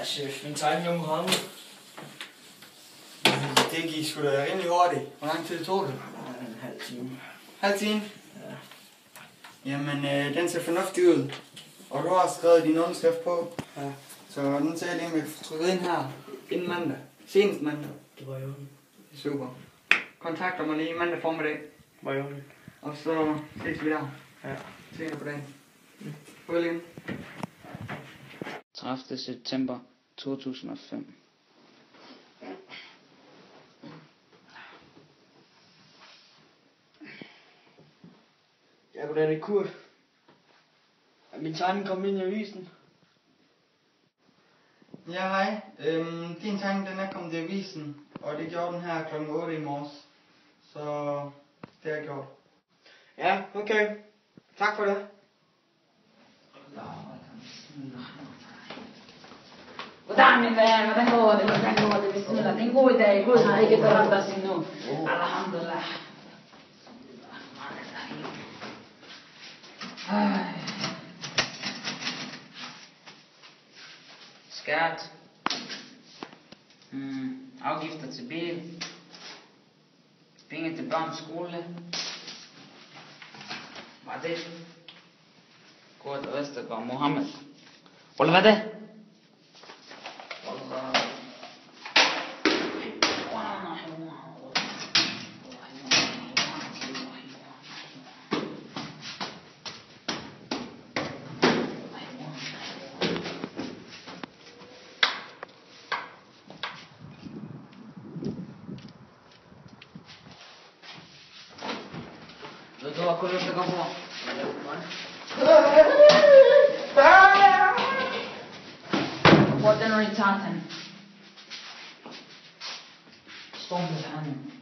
chef. Min tegning er Mohammed. Det gik sgu da rimelig hurtigt. Hvor lang tid tog det? En halv time. Halv time? Ja. Jamen, den ser fornuftig ud. Og du har skrevet din underskrift på. Ja. Så den ser jeg lige med trykket ind her. Inden mandag. Senest mandag. Det var jo den. Super. Kontakter mig lige mandag formiddag. Det var jo den. Og så ses vi der. Ja. Senere på dagen. Farvel igen. 30. september 2005. Ja, goddag, det er Kurt. Min tegning kom ind i avisen. Ja, hej. Din tegning den er kommet i avisen. Og det gjorde den her kl. 8 i morges. Så det har jeg gjort. Ja, okay. Tak for det. Goddag min ven, hvordan går det? Bismillah. Det er en god dag. Gud har ikke dømt os endnu. Alhamdulillah. Skat. Afgifter til bil. Penge til børns skole. Hvad er det? Kurt Østergaard Mohammed. Hvad er det? Du har kunnet gå på. Hvor den har I taget den? Storm til handen.